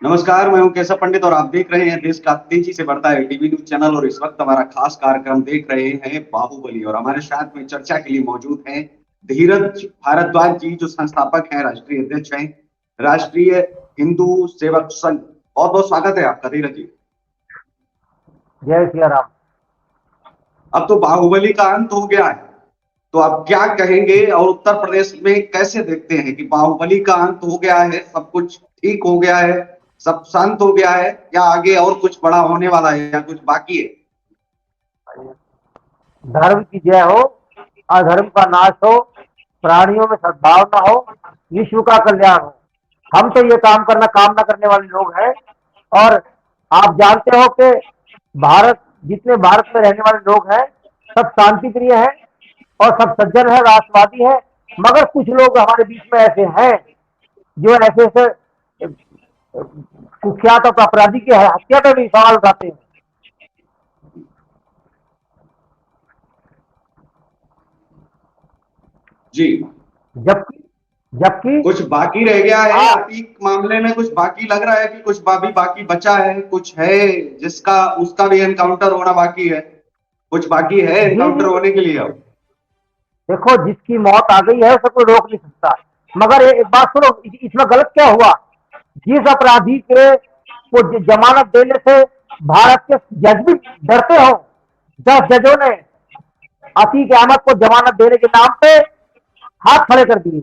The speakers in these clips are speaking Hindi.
नमस्कार, मैं हूं केशव पंडित और आप देख रहे हैं देश का तेजी से बढ़ता है टीवी न्यूज चैनल। और इस वक्त हमारा खास कार्यक्रम देख रहे हैं बाहुबली। और हमारे साथ में चर्चा के लिए मौजूद हैं धीरज भारद्वाज जी, जो संस्थापक हैं, राष्ट्रीय अध्यक्ष हैं, राष्ट्रीय हिंदू सेवक संघ। बहुत बहुत स्वागत है आपका धीरज जी। जय सिया राम। अब तो बाहुबली का अंत हो गया है, तो आप क्या कहेंगे और उत्तर प्रदेश में कैसे देखते हैं कि बाहुबली का अंत हो गया है, सब कुछ ठीक हो गया है, सब शांत हो गया है, या आगे और कुछ बड़ा होने वाला है, या कुछ बाकी है? धर्म की जय हो, अधर्म का नाश हो, प्राणियों में सद्भावना हो, विश्व का कल्याण हो। हम तो ये कामना करने वाले लोग हैं। और आप जानते हो कि भारत जितने भारत में रहने वाले लोग हैं सब शांति प्रिय हैं और सब सज्जन है, राष्ट्रवादी है। मगर कुछ लोग हमारे बीच में ऐसे हैं जो ऐसे ऐसे कुख्यात और अपराधी की हत्या का भी सवाल उठाते हैं। जी। जबकि जबकि कुछ बाकी रह गया है आप अतीक मामले में, कुछ बाकी लग रहा है कि कुछ भी बाकी बचा है, कुछ है जिसका उसका भी एनकाउंटर होना बाकी है, कुछ बाकी है जी एनकाउंटर जी, होने के लिए अब। देखो जिसकी मौत आ गई है उसे कोई रोक नहीं सकता। मगर एक बात सुनो, इसमें गलत क्या हुआ? जिस अपराधी के को जमानत देने से भारत के जज भी डरते हो, 10 जजों ने अतीक अहमद को जमानत देने के नाम पे हाथ खड़े कर दिए।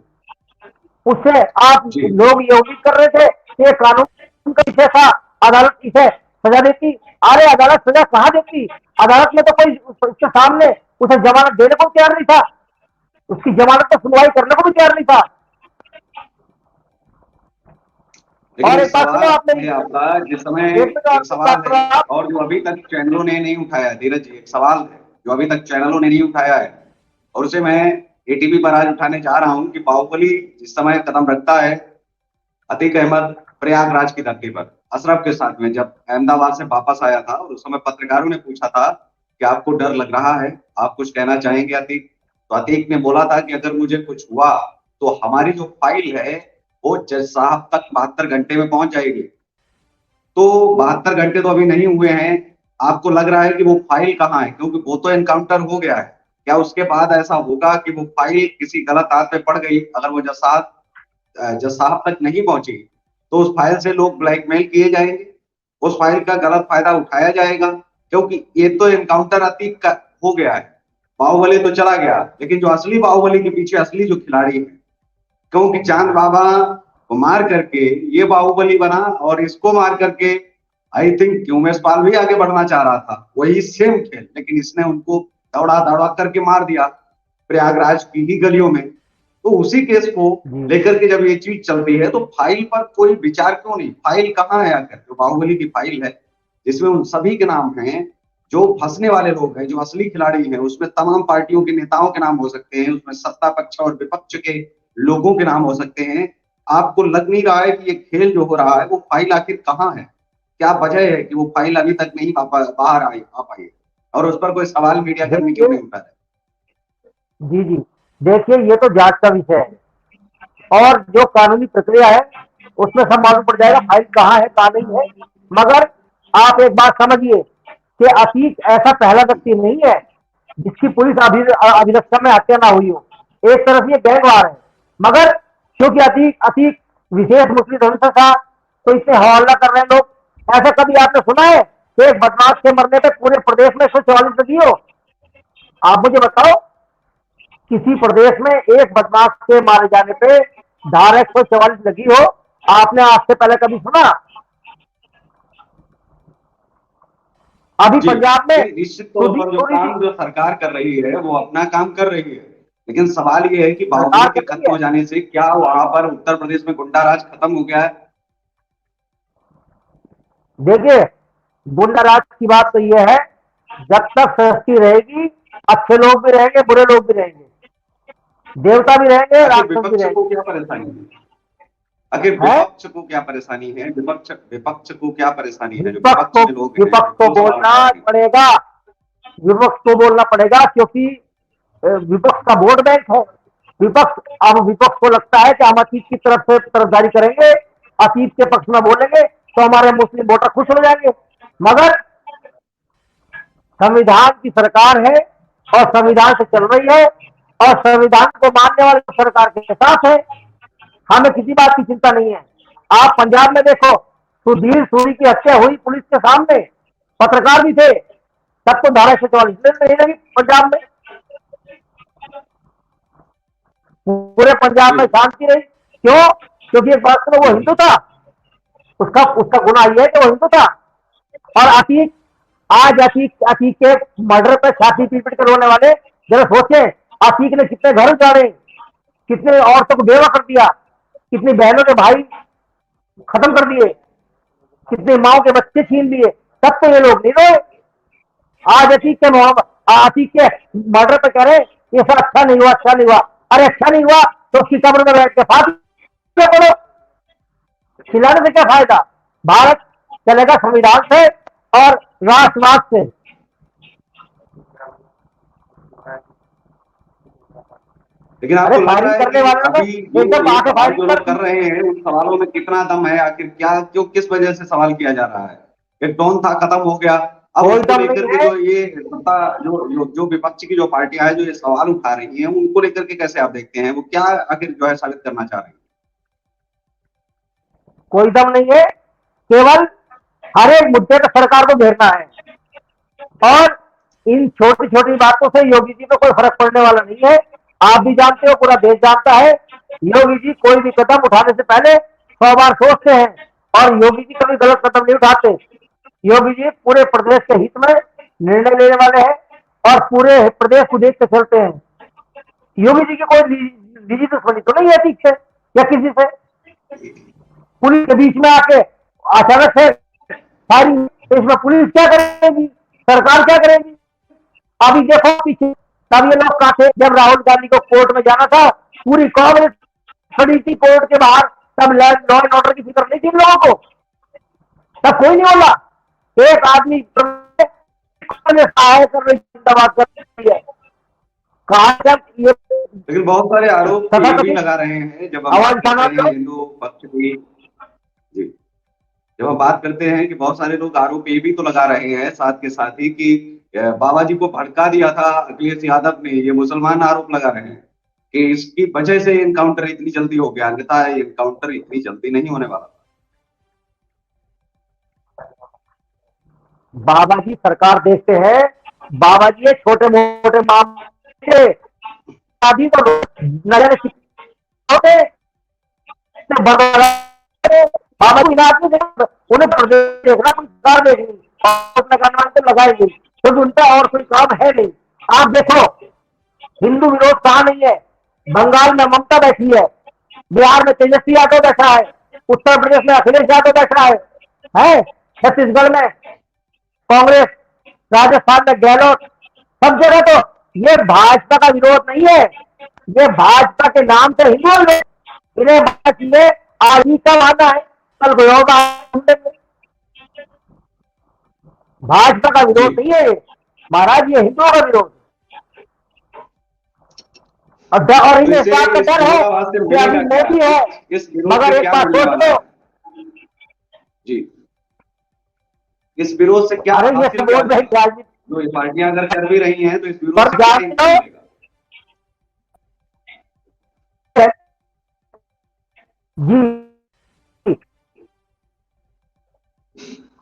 उससे आप जी लोग ये उम्मीद कर रहे थे कि कानून का विषय था, अदालत इसे सजा देती। अरे अदालत सजा कहाँ देती? अदालत में तो कोई उसके सामने उसे जमानत देने को तैयार नहीं था, उसकी जमानत पर सुनवाई करने को भी तैयार नहीं था। लेकिन और एक एक बात सुनो सवाल आप है मेरी, आपका, जिस समय एक मिनट और एक सवाल बात है, सुनो आप। और जो अभी तक चैनलों ने नहीं उठाया है धीरज जी, एक सवाल है जो अभी तक चैनलों ने नहीं उठाया है, और उसे मैं एटीवी पर आज उठाने जा रहा हूं कि बाहुबली जिस समय कदम रखता है अतीक अहमद प्रयागराज की धरती पर अशरफ के साथ में, जब अहमदाबाद से वापस आया था, और उस समय पत्रकारों ने पूछा था कि आपको डर लग रहा है, आप कुछ कहना चाहेंगे अतीक? तो अतीक ने बोला था कि अगर मुझे कुछ हुआ तो हमारी जो फाइल है वो जज साहब तक 72 घंटे में पहुंच जाएगी। तो 72 घंटे तो अभी नहीं हुए हैं। आपको लग रहा है कि वो फाइल कहाँ है? क्योंकि वो तो एनकाउंटर हो गया है, क्या उसके बाद ऐसा होगा कि वो फाइल किसी गलत हाथ पे पड़ गई, अगर वो जज साहब तक नहीं पहुंची, तो उस फाइल से लोग ब्लैकमेल किए जाएंगे, उस फाइल का गलत फायदा उठाया जाएगा? क्योंकि ये तो एनकाउंटर अतीक का हो गया है, बाहुबली तो चला गया, लेकिन जो असली बाहुबली के पीछे असली जो खिलाड़ी है, क्योंकि चांद बाबा को मार करके ये बाहुबली बना, और इसको मार करके आई थिंक उमेश पाल भी आगे बढ़ना चाह रहा था, वही सेम खेल, लेकिन इसने उनको दौड़ा दौड़ा करके मार दिया प्रयागराज की ही गलियों में। तो उसी केस को जी लेकर के जब ये चीज चलती है, तो फाइल पर कोई विचार क्यों नहीं? फाइल कहाँ है आकर? जो बाहुबली की फाइल है जिसमें उन सभी के नाम हैं, जो फंसने वाले लोग हैं, जो असली खिलाड़ी हैं, उसमें तमाम पार्टियों के नेताओं के नाम हो सकते हैं, उसमें सत्ता पक्ष और विपक्ष के लोगों के नाम हो सकते हैं। आपको लग नहीं रहा है कि ये खेल जो हो रहा है, वो फाइल आखिर कहाँ है? क्या वजह है कि वो फाइल अभी तक नहीं बाहर आ पाई है, और उस पर कोई सवाल मीडिया कर्मी क्यों देखिए, नहीं उठा रहे? जी जी, देखिए ये तो जांच का विषय है और जो कानूनी प्रक्रिया है उसमें सब मालूम पड़ जाएगा फाइल कहाँ है कहाँ नहीं है। मगर आप एक बात समझिए कि अतीक ऐसा पहला व्यक्ति नहीं है जिसकी पुलिस अभिरक्षा में हत्या ना हुई हो। एक तरफ ये गैंगवार है, मगर क्योंकि अतीक अतीक विशेष मुस्लिम धर्म से था तो इसे हवाला कर रहे हैं लोग। ऐसा कभी आपने सुना है कि एक बदमाश के मरने पे पूरे प्रदेश में 144 लगी हो? आप मुझे बताओ, किसी प्रदेश में एक बदमाश के मारे जाने पे धारा 144 लगी हो? आपने आज से पहले कभी सुना? अभी जी पंजाब में जी, निश्चित तौर सुधी पर जो थोड़ी सी काम जो सरकार कर रही है वो अपना काम कर रही है, लेकिन सवाल ये है कि बाहुबली सरकार के कर रही खत्म है। हो जाने से क्या वहां पर उत्तर प्रदेश में गुंडा राज खत्म हो गया है? देखिए, गुंडा राज की बात तो यह है, जब तक सृष्टि रहेगी अच्छे लोग भी रहेंगे, बुरे लोग भी रहेंगे, देवता भी रहेंगे, आखिर राक्षस भी विपक्ष को रहेंगे। क्या परेशानी है? आखिर है, विपक्ष को क्या परेशानी है? विपक्ष को क्या परेशानी है, जो विपक्ष विपक्ष को में लोग हैं, विपक्ष जो को जो सवाल बोलना उठा रहे हैं? पड़ेगा। विपक्ष को बोलना पड़ेगा क्योंकि विपक्ष का वोट बैंक है। विपक्ष, अब विपक्ष को लगता है कि हम अतीत की तरफ से तरफदारी करेंगे, अतीत के पक्ष में बोलेंगे। तो हमारे मुस्लिम वोटर खुश हो जाएंगे। मगर संविधान की सरकार है और संविधान से चल रही है और संविधान को मानने वाले सरकार के साथ है, हमें किसी बात की चिंता नहीं है। आप पंजाब में देखो, सुधीर सूरी की हत्या हुई पुलिस के सामने, पत्रकार भी थे, तब तो धारा 144 नहीं लगी पंजाब में, पूरे पंजाब में शांति रही। क्यों? क्योंकि एक बात तो वो हिंदू था, उसका उसका गुनाह यह है कि वो हिंदू था। और अतीक, आज अतीक अतीक के मर्डर पर छाती पीट कर रोने वाले, जरा सोचे, अतीक ने कितने घर उजाड़े, कितने औरतों को बेवा कर दिया, कितनी बहनों के भाई खत्म कर दिए, कितनी माओ के बच्चे छीन लिए, तब तो ये लोग नहीं रोए। आज अतीक के मर्डर पर कह रहे ये सब अच्छा नहीं हुआ, अच्छा नहीं हुआ। अरे अच्छा नहीं हुआ तो उसकी कब्र में बैठ के फांसी पड़ो, खिलाने से क्या फायदा? भारत चलेगा संविधान से और राष्ट्रवाद से। लेकिन अरे आपको लग रहा फायरिंग है करने कि वालों ने अभी ये एकदम ये आके सवाल जो फायरिंग लोग कर कर दी। रहे हैं उन सवालों में कितना दम है, आखिर क्या, क्यों, किस वजह से सवाल किया जा रहा है? एक टोन था, खत्म हो गया। अब कोई उसको दम लेकर नहीं के है। जो ये सत्ता, जो विपक्ष की जो पार्टियां हैं जो ये सवाल उठा रही हैं, उनको लेकर के कैसे आप देखते हैं? वो क्या आखिर जो है साबित करना चाह रही हैं? कोई दम नहीं है, केवल हर एक मुद्दे पर सरकार को घेरना है। और इन छोटी छोटी बातों से योगी जी को कोई फर्क पड़ने वाला नहीं है। आप भी जानते हो, पूरा देश जानता है, योगी जी कोई भी कदम उठाने से पहले 100 बार सोचते हैं और योगी जी कभी गलत कदम नहीं उठाते। योगी जी पूरे प्रदेश के हित में निर्णय लेने वाले हैं और पूरे प्रदेश को देख के चलते हैं। योगी जी की कोई निजी दुश्मनी तो नहीं है ठीक से या किसी से। पुलिस के बीच में आके अचानक से फायरिंग, तो इसमें पुलिस क्या करेगी, सरकार क्या करेगी? अभी देखो पीछे, तब ये लोग कहा थे जब राहुल गांधी को कोर्ट में जाना था, पूरी कांग्रेस खड़ी थी कोर्ट के बाहर, तब लॉ एंड ऑर्डर की फिक्र नहीं थी इन लोगों को, तब कोई नहीं बोला। एक आदमी सहायता कर रही बात कर रही है, कहा जब ये लेकिन बहुत सारे आरोप ये भी लगा रहे हैं, जब हम बात करते हैं हिंदू पक्ष की, जी, जब हम बात करते हैं कि बहुत सारे लोग आरोप ये भी तो लगा रहे हैं साथ के साथ ही कि बाबा जी को भड़का दिया था अखिलेश यादव ने, ये मुसलमान आरोप लगा रहे हैं कि इसकी वजह से इनकाउंटर इतनी जल्दी हो गया, अन्यथा इनकाउंटर इतनी जल्दी नहीं होने वाला। बाबा जी सरकार देखते हैं, बाबा जी छोटे मोटे मामले शादी तो नजर होते, बाबा जी आदमी उन्हें देखना, कोई सरकार देखनी तो लगाएंगे, क्योंकि उनका और कोई काम है नहीं। आप देखो हिंदू विरोध कहाँ नहीं है। बंगाल में ममता बैठी है, बिहार में तेजस्वी यादव बैठा है, उत्तर प्रदेश में अखिलेश यादव बैठा है, छत्तीसगढ़ में कांग्रेस, राजस्थान में गहलोत, सब जगह। तो ये भाजपा का विरोध नहीं है, ये भाजपा के नाम से हिंदू लोग इन्हें आज ही का वादा है, कल कोई और भाजपा का विरोध नहीं है महाराज, ये हिंदुओं का विरोध। और इन्हें इस बात का डर है कि अभी मोदी है, मगर एक बात सोच लो जी, इस विरोध से क्या अरे ये विरोध नहीं, जो ये पार्टियां अगर कर भी रही हैं तो इस विरोध से क्या जी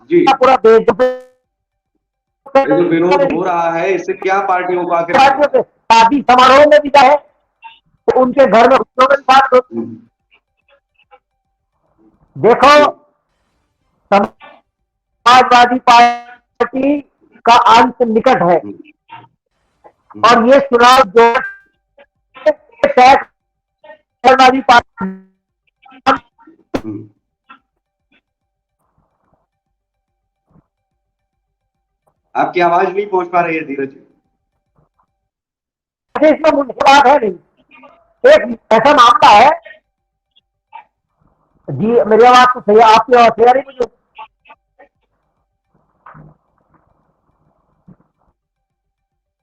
जी, पूरा देश जो विरोध हो रहा है इससे क्या पार्टियों को आखिर शादी समारोह में भी जाए तो उनके घर में साथ देखो, समाजवादी पार्टी का अंत निकट है और ये चुनाव जो समाजवादी पार्टी आपकी आवाज नहीं पहुंच पा रही है धीरज जी। इसमें मुझे बात है नहीं, एक ऐसा मामला है जी, मेरी आवाज तो सही है, आपकी आवाज सही आ रही मुझे।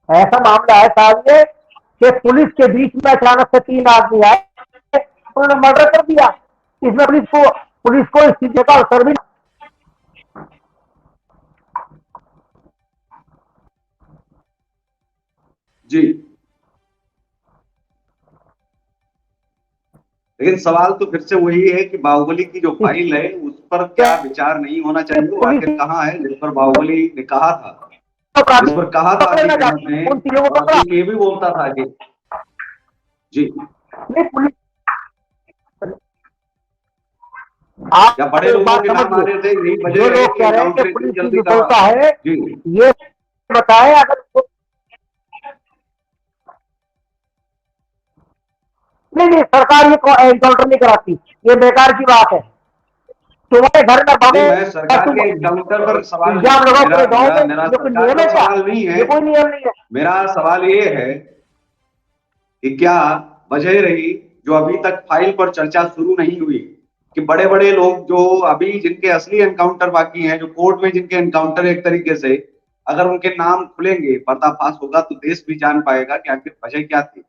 ऐसा मामला है साहब ये कि पुलिस के बीच में अचानक से 3 आदमी आए, उन्होंने मर्डर कर दिया। इसमें पुलिस को इस चीज का अवसर भी जी, लेकिन सवाल तो फिर से वही है कि बाहुबली की जो फाइल है उस पर क्या विचार नहीं होना चाहिए? वो पुलिस आखिर कहाँ है जिस पर बाहुबली ने कहा था, जिस अपराधी पर कहा था पकड़े ना अतीक अहमद जाते ने, उन चीजों को और पकड़ा अतीक ये भी बोलता था कि जी, नहीं पुलिस। आप या बड़े एक लोगों बात के नाम आ समझिए, रहे थे, यही जो वजह है लोग कि कह रहे हैं कि एनकाउंटर इतनी पुलिस की जल्दी करवा। विफलता है, जी, ये बताएं अगर नहीं नहीं सरकार ये एनकाउंटर नहीं कराती, ये बेकार की बात है। तुम्हारे घर में बम नहीं, है मैं और सरकार तुम के एनकाउंटर पर सवाल नहीं, इल्जाम लगाओ मेरा पूरे गांव मेरा में, मेरा ये कोई सरकार नियम है पर क्या? सवाल नहीं है। ये कोई नियम नहीं है। मेरा सवाल ये है कि क्या वजह रही जो अभी तक फाइल पर चर्चा शुरू नहीं हुई, कि बड़े बड़े लोग जो अभी जिनके असली एनकाउंटर बाकी हैं, जो कोर्ट में जिनके एनकाउंटर एक तरीके से अगर उनके नाम खुलेंगे, पर्दाफाश होगा, तो देश भी जान पाएगा कि आखिर वजह क्या थी।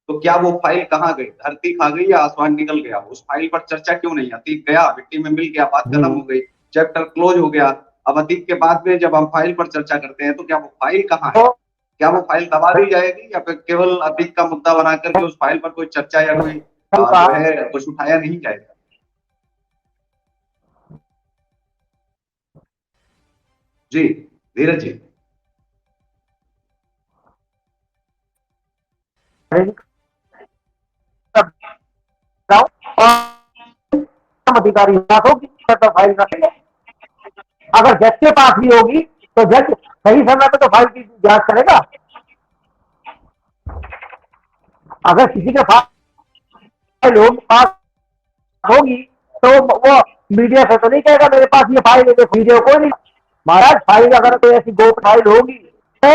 तो क्या वो फाइल कहाँ गई? धरती खा गई या आसमान निकल गया? उस फाइल पर चर्चा क्यों नहीं? अतीक गया, मिट्टी में मिल गया, बात जी खत्म हो गई, चैप्टर क्लोज हो गया। अब अतीक के बाद में जब हम फाइल पर चर्चा करते हैं तो क्या वो फाइल कहाँ है? तो क्या वो फाइल दबा दी जाएगी या फिर केवल अतीक का मुद्दा बना करके उस फाइल पर कोई चर्चा या कोई सही कहा। जो है कुछ उठाया नहीं जाएगा? जी, धीरज जी। और अधिकारी होगी तो फाइल रखेंगे। अगर जज के पास भी होगी तो जज सही समय पे तो फाइल की जांच करेगा। अगर किसी के फाइल होगी पास होगी तो वो मीडिया से तो नहीं कहेगा मेरे पास ये फाइल है, देखो वीडियो कोई नहीं। महाराज फाइल अगर कोई ऐसी गोप्त फाइल होगी तो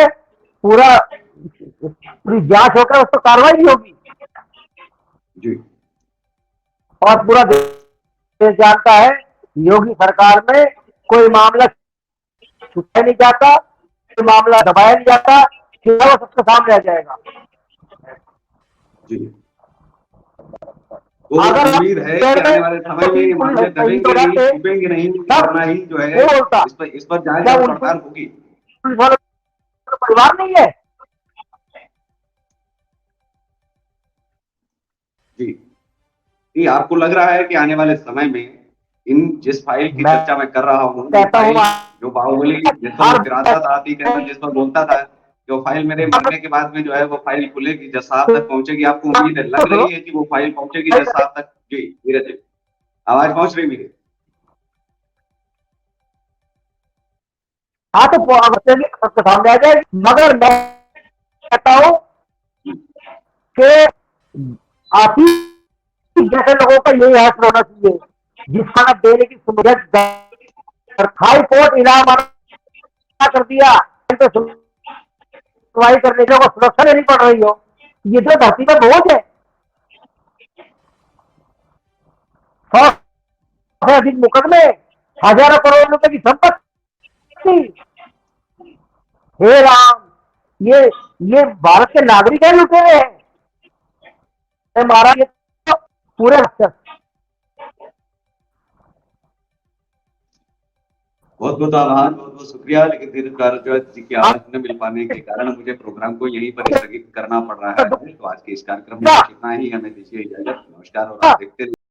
पूरी जांच होकर उस पर कार्रवाई भी होगी। जी, और पूरा देश जानता है योगी सरकार में कोई मामला छुपाया नहीं जाता, कोई मामला दबाया नहीं जाता, सीधा वो सबके सामने आ जाएगा। जी, वो अगर आप उम्मीद है कि शहर आने में वाले समय तो में ये 30 पुलिस मामले शहीद हो दबेंगे नहीं, जाते छुपेंगे नहीं, तब वरना ही जो है वो बोलता इस पर जांच क्या और उन पड़ताल होगी। पुलिस वालों का परिवार नहीं है? जी, ये आपको लग रहा है कि आने वाले समय में इन जिस फाइल की मैं चर्चा मैं कर रहा हूँ, ये कहता हूँ फाइल जो बाहुबली जिस पर वो हर फिराता था, अतीक अहमद जिस पर बोलता था कि वो फाइल मेरे मरने के बाद में जो है वो फाइल खुलेगी, जज साहब तक पहुंचेगी, आपको उम्मीद है, लग रही है कि वो फाइल पहुंचेगी जज साहब तक? जी, धीरज जी, आवाज पहुंच रही मेरी? हाँ तो सबके सामने आ जाएगी। मगर मैं कहता हूँ कि आप ही जैसे लोगों का यही हक होना चाहिए जिसका न देने की सुविधा। हाई कोर्ट इलाहाबाद कर दिया तो सुनवाई करने के को सुरक्षा देनी पड़ रही हो, ये तो धरती का बोझ है। 100 से अधिक मुकदमे, हजारों करोड़ रुपए की संपत्ति। हे राम, ये भारत के नागरिक है लुटे हुए हैं महाराज, ये तो पूरे बहुत बहुत आभार, बहुत बहुत शुक्रिया। लेकिन धीरज भारद्वाज जी की आवाज न मिल पाने के कारण मुझे प्रोग्राम को यहीं पर स्थगित करना पड़ रहा है। तो आज के इस कार्यक्रम में बस इतना ही, हमें दीजिए इजाजत, नमस्कार, और आप देखते रहिए।